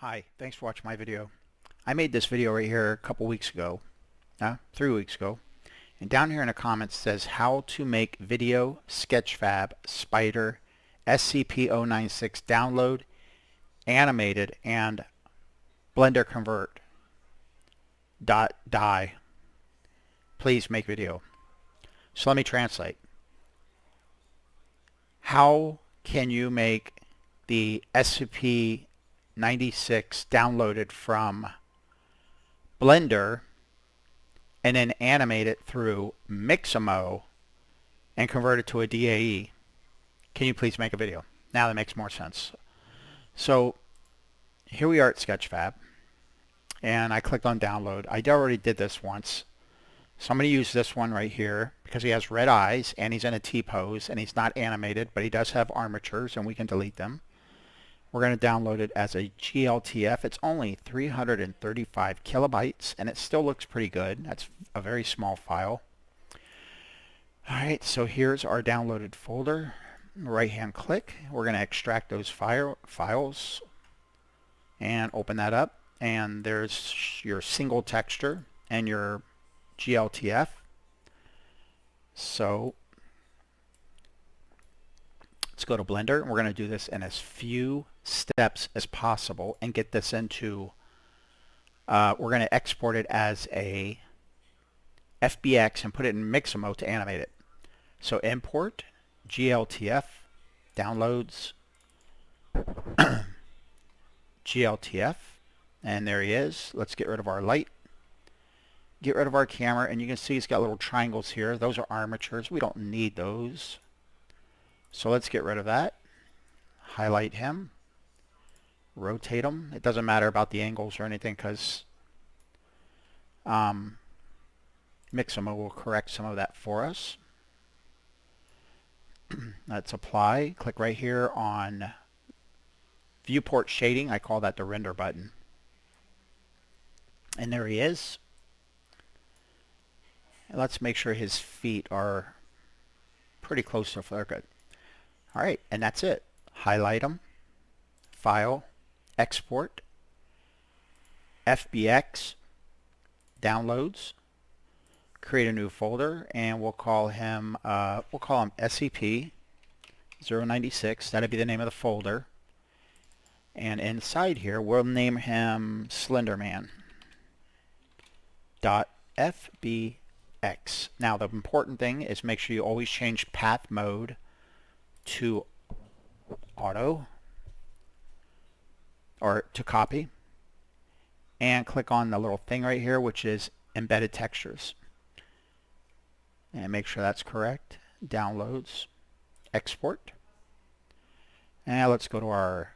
Hi, thanks for watching my video. I made this video right here a couple weeks ago, 3 weeks ago, and down here in the comments says how to make video SketchFab Spider SCP096 download, animated, and Blender convert .die. Please make video. So let me translate. How can you make the SCP-96 downloaded from Blender and then animate it through Mixamo and convert it to a DAE? Can you please make a video? Now that makes more sense. So here we are at SketchFab, and I clicked on download. I already did this once. So I'm going to use this one right here because he has red eyes and he's in a T-pose and he's not animated, but he does have armatures and we can delete them. We're going to download it as a GLTF. It's only 335 kilobytes and it still looks pretty good. That's a very small file. Alright, so here's our downloaded folder. Right hand click. We're going to extract those files and open that up. And there's your single texture and your GLTF. So let's go to Blender, and we're going to do this in as few steps as possible and get this into, we're going to export it as a FBX and put it in Mixamo to animate it. So import GLTF, downloads, GLTF, and there he is. Let's get rid of our light. Get rid of our camera, and you can see it's got little triangles here. Those are armatures. We don't need those. So let's get rid of that. Highlight him. Rotate him. It doesn't matter about the angles or anything because Mixamo will correct some of that for us. Let's apply. Click right here on viewport shading. I call that the render button. And there he is. Let's make sure his feet are pretty close to flare good. Alright, and that's it. Highlight them, File, Export, FBX, Downloads, create a new folder, and we'll call him SCP-096. That'll be the name of the folder. And inside here, we'll name him Slenderman. .fb X. Now the important thing is make sure you always change path mode to auto or to copy, and click on the little thing right here which is embedded textures and make sure that's correct. Downloads, export, and let's go to our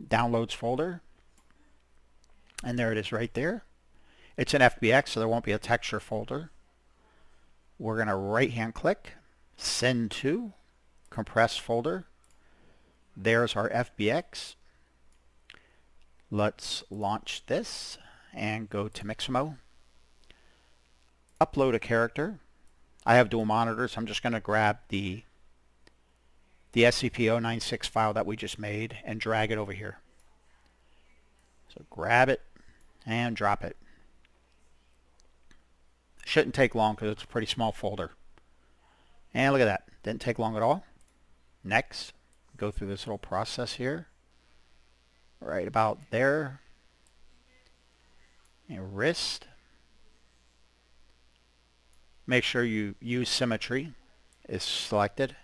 downloads folder, and there it is right there. It's an FBX, so there won't be a texture folder. We're going to right-hand click, send to, compress folder. There's our FBX. Let's launch this and go to Mixamo. Upload a character. I have dual monitors. I'm just going to grab the SCP-096 file that we just made and drag it over here. So grab it and drop it. Shouldn't take long because it's a pretty small folder. And look at that. Didn't take long at all. Next, go through this little process here. Right about there. And wrist. Make sure you use symmetry is selected.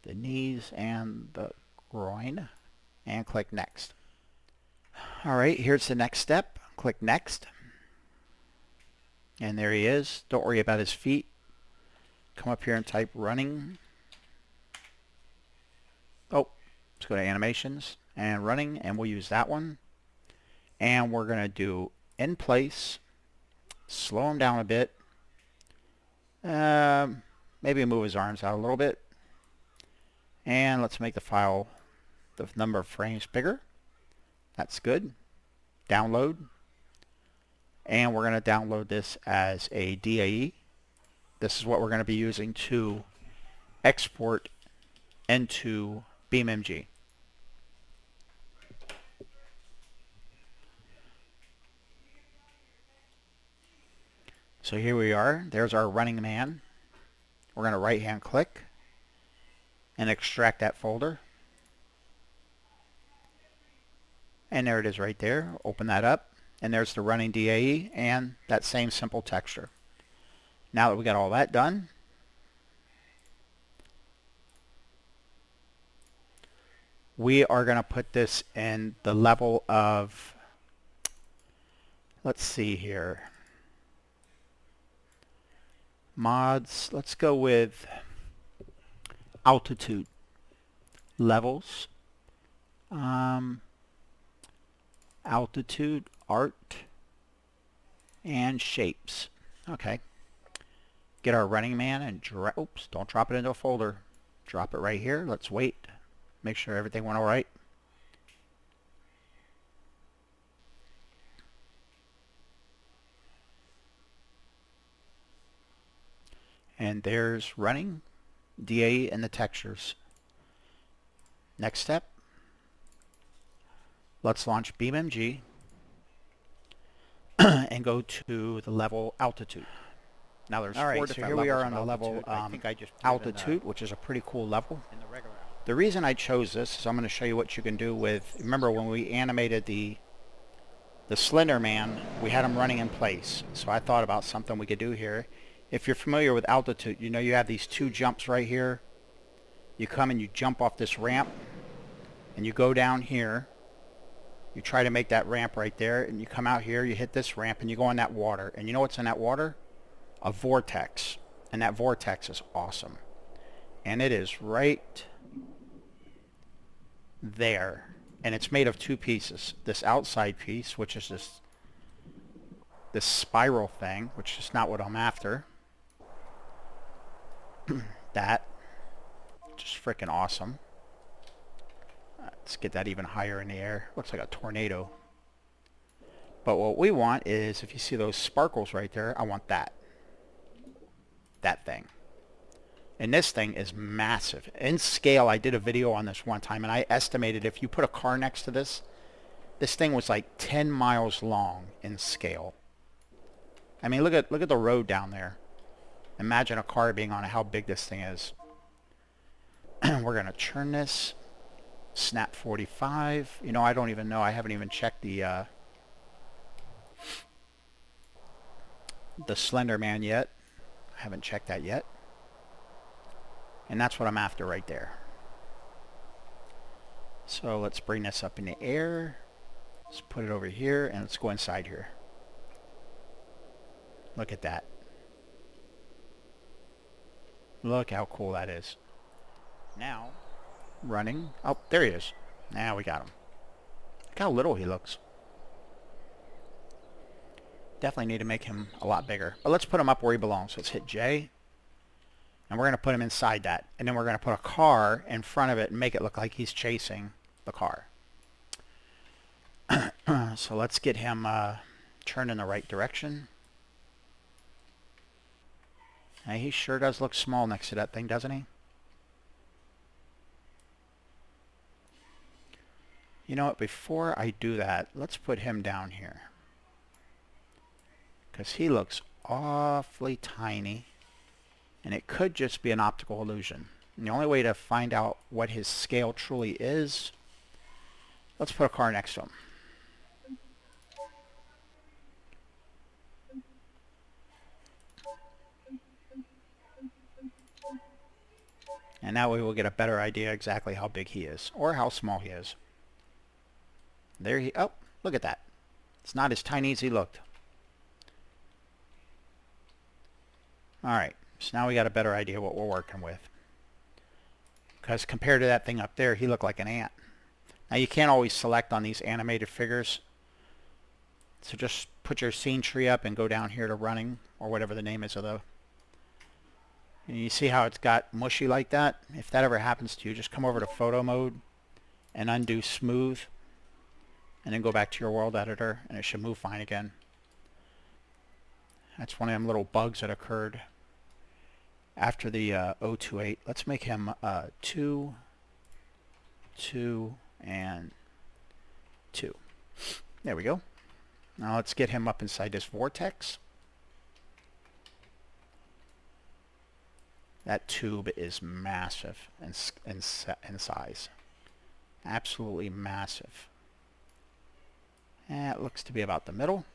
The knees and the groin. And click next. Alright, here's the next step. Click next. And there he is. Don't worry about his feet. Come up here and type running. Oh, let's go to animations and running, and we'll use that one. And we're going to do in place. Slow him down a bit. Maybe move his arms out a little bit. And let's make the file, the number of frames bigger. That's good. Download. And we're going to download this as a DAE. This is what we're going to be using to export into beamNG. So here we are. There's our running man. We're going to right hand click and extract that folder. And there it is right there. Open that up. And there's the running DAE and that same simple texture. Now that we got all that done, we are going to put this in the level of, let's see here, mods. Let's go with altitude, levels, altitude, art, and shapes. Okay. Get our running man and oops, don't drop it into a folder. Drop it right here. Let's wait. Make sure everything went all right. And there's running, DA, and the textures. Next step, let's launch beamNG and go to the level altitude. Now there's four different levels. So here we are on the level altitude, which is a pretty cool level. The reason I chose this is I'm going to show you what you can do with, remember when we animated the Slender Man, we had him running in place. So I thought about something we could do here. If you're familiar with altitude, you know you have these two jumps right here. You come and you jump off this ramp and you go down here. You try to make that ramp right there and you come out here, you hit this ramp and you go in that water. And you know what's in that water? A vortex. And that vortex is awesome. And it is right there. And it's made of two pieces. This outside piece, which is this spiral thing, which is not what I'm after. That. Just freaking awesome. Let's get that even higher in the air. Looks like a tornado. But what we want is, if you see those sparkles right there, I want that. That thing. And this thing is massive. In scale, I did a video on this one time, and I estimated if you put a car next to this, this thing was like 10 miles long in scale. I mean, look at the road down there. Imagine a car being on it, how big this thing is. We're going to turn this. Snap 45. You know, I don't even know. I haven't even checked the Slender Man yet. I haven't checked that yet. And that's what I'm after right there. So let's bring this up in the air. Let's put it over here and let's go inside here. Look at that. Look how cool that is. Now, running. Oh, there he is. Now we got him. Look how little he looks. Definitely need to make him a lot bigger. But let's put him up where he belongs. Let's hit J. And we're going to put him inside that. And then we're going to put a car in front of it and make it look like he's chasing the car. So let's get him turned in the right direction. Now, he sure does look small next to that thing, doesn't he? You know what? Before I do that, let's put him down here. Because he looks awfully tiny. And it could just be an optical illusion. And the only way to find out what his scale truly is, let's put a car next to him. And that way we'll get a better idea exactly how big he is. Or how small he is. There he... Oh, look at that. It's not as tiny as he looked. Alright. So now we got a better idea what we're working with. Because compared to that thing up there, he looked like an ant. Now you can't always select on these animated figures. So just put your scene tree up and go down here to running, or whatever the name is of the... And you see how it's got mushy like that? If that ever happens to you, just come over to photo mode and undo smooth. And then go back to your world editor and it should move fine again. That's one of them little bugs that occurred after the 028. Let's make him 2, 2, and 2. There we go. Now let's get him up inside this vortex. That tube is massive in size. Absolutely massive. And it looks to be about the middle.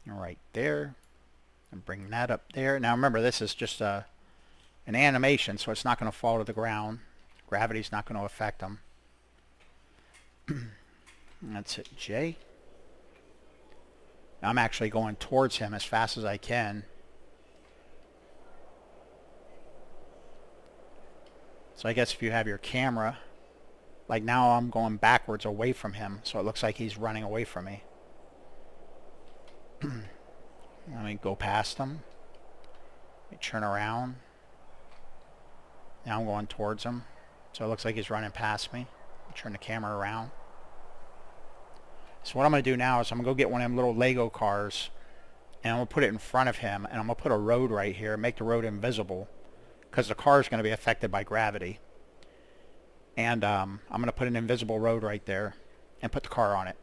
Right there. And bring that up there. Now remember, this is just an animation, so it's not going to fall to the ground. Gravity's not going to affect them. That's it, J. I'm actually going towards him as fast as I can. So I guess if you have your camera, like now I'm going backwards away from him, so it looks like he's running away from me. Let me go past him. Let me turn around. Now I'm going towards him, so it looks like he's running past me. Turn the camera around. So what I'm going to do now is I'm going to go get one of them little Lego cars, and I'm going to put it in front of him, and I'm going to put a road right here, make the road invisible, because the car is going to be affected by gravity. And I'm going to put an invisible road right there and put the car on it.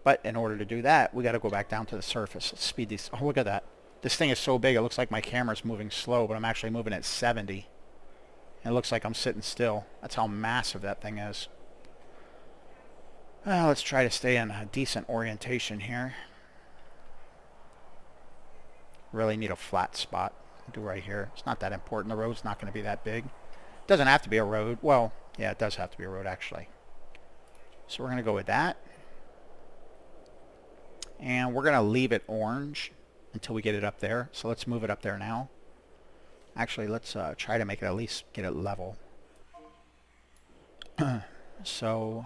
But in order to do that, we got to go back down to the surface. Let's speed these. Oh, look at that. This thing is so big, it looks like my camera's moving slow, but I'm actually moving at 70. And it looks like I'm sitting still. That's how massive that thing is. Well, let's try to stay in a decent orientation here. Really need a flat spot. I'll do right here. It's not that important. The road's not going to be that big. It doesn't have to be a road. Well, yeah, it does have to be a road, actually. So we're going to go with that. And we're going to leave it orange until we get it up there. So let's move it up there now. Actually, let's try to make it at least get it level. So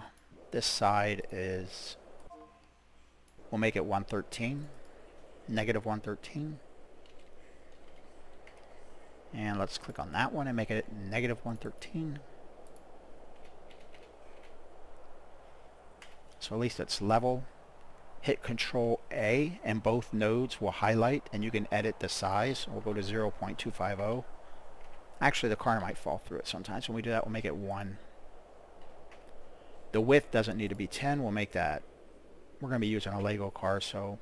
this side is, we'll make it 113, negative 113. And let's click on that one and make it negative 113. So at least it's level. Hit Control A and both nodes will highlight, and you can edit the size. We'll go to 0.250. Actually, the car might fall through it sometimes. When we do that, we'll make it 1. The width doesn't need to be 10. We'll make that. We're going to be using a Lego car, so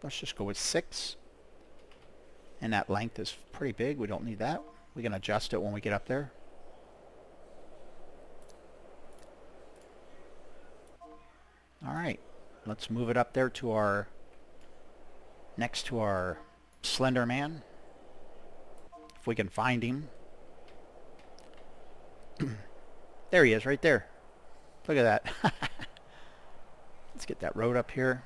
let's just go with 6. And that length is pretty big. We don't need that. We can adjust it when we get up there. All right. Let's move it up there to our, next to our Slender Man. If we can find him. There he is, right there. Look at that. Let's get that road up here.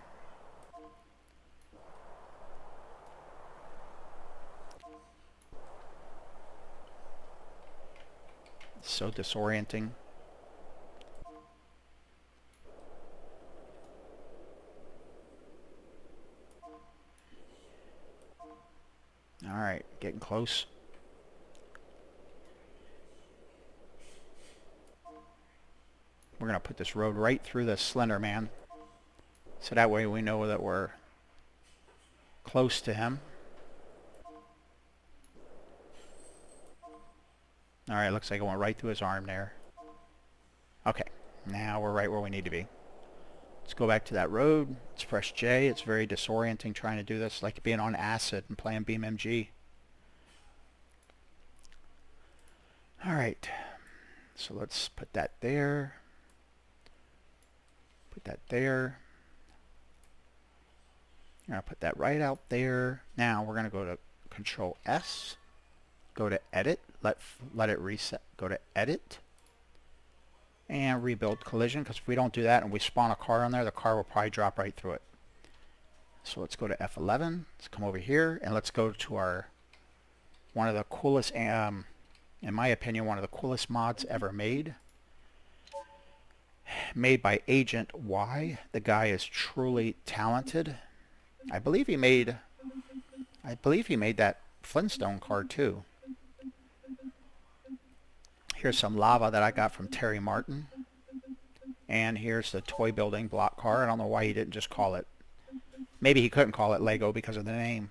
It's so disorienting. Alright, getting close. We're going to put this road right through the Slender Man. So that way we know that we're close to him. Alright, looks like it went right through his arm there. Okay, now we're right where we need to be. Let's go back to that road. Let's press J. It's very disorienting trying to do this, like being on acid and playing beamNG. Alright, so let's put that there. Put that there. I'm going to put that right out there. Now we're going to go to Control S. Go to Edit. Let it reset. Go to Edit. And rebuild collision, because if we don't do that and we spawn a car on there, the car will probably drop right through it. So let's go to F11. Let's come over here and let's go to our, one of the coolest, in my opinion, one of the coolest mods ever made. Made by Agent Y. The guy is truly talented. I believe he made that Flintstone car too. Here's some lava that I got from Terry Martin. And here's the toy building block car. I don't know why he didn't just call it. Maybe he couldn't call it Lego because of the name.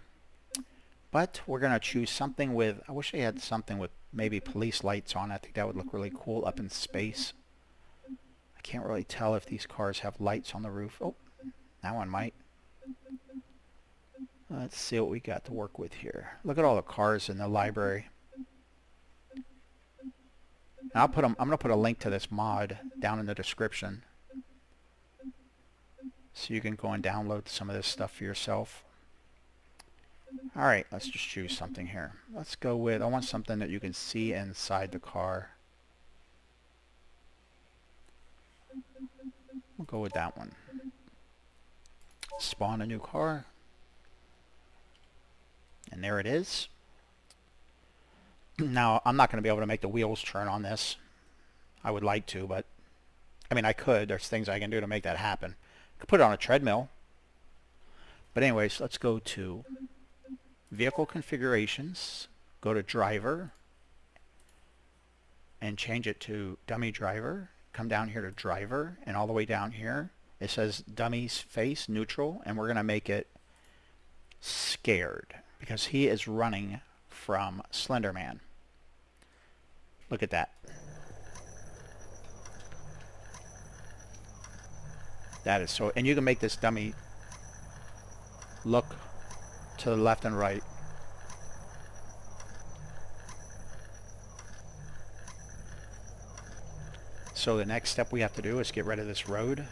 But we're going to choose something with, I wish they had something with maybe police lights on. I think that would look really cool up in space. I can't really tell if these cars have lights on the roof. Oh, That one might. Let's see what we got to work with here. Look at all the cars in the library. And I'm going to put a link to this mod down in the description, so you can go and download some of this stuff for yourself. Alright, let's just choose something here. Let's go with, I want something that you can see inside the car. We'll go with that one. Spawn a new car. And there it is. Now, I'm not going to be able to make the wheels turn on this. I would like to, but I mean, I could. There's things I can do to make that happen. I could put it on a treadmill. But anyways, let's go to Vehicle Configurations. Go to Driver. And change it to Dummy Driver. Come down here to Driver. And all the way down here, it says Dummy's Face Neutral. And we're going to make it Scared, because he is running from Slender Man. Look at that. That is so, and you can make this dummy look to the left and right. So the next step we have to do is get rid of this road.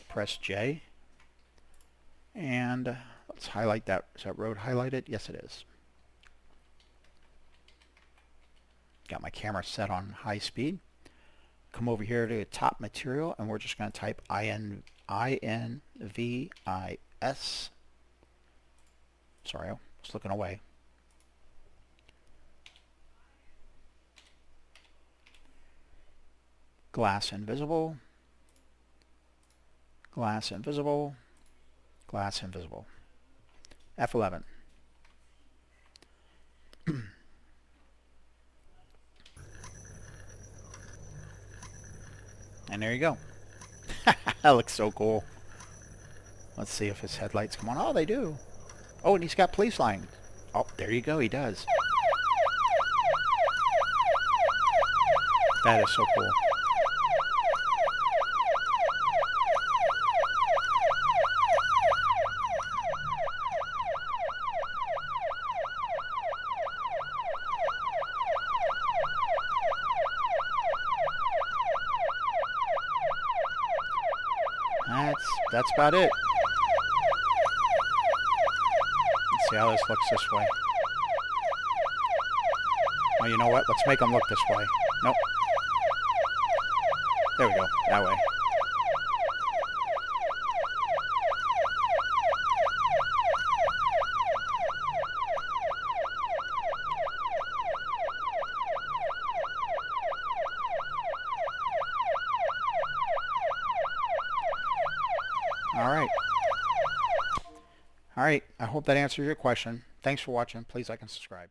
Press J. And let's highlight that. Is that road highlighted? Yes, it is. Got my camera set on high speed. Come over here to top material, and we're just going to type INVIS. Sorry, I was looking away. Glass invisible. Glass invisible. Glass invisible. F11. And there you go. That looks so cool. Let's see if his headlights come on. Oh, they do. Oh, and he's got police lines. Oh, there you go. He does. That is so cool. That's about it. Let's see how this looks this way. Well, you know what? Let's make them look this way. Nope. There we go. That way. Alright, I hope that answers your question. Thanks for watching. Please like and subscribe.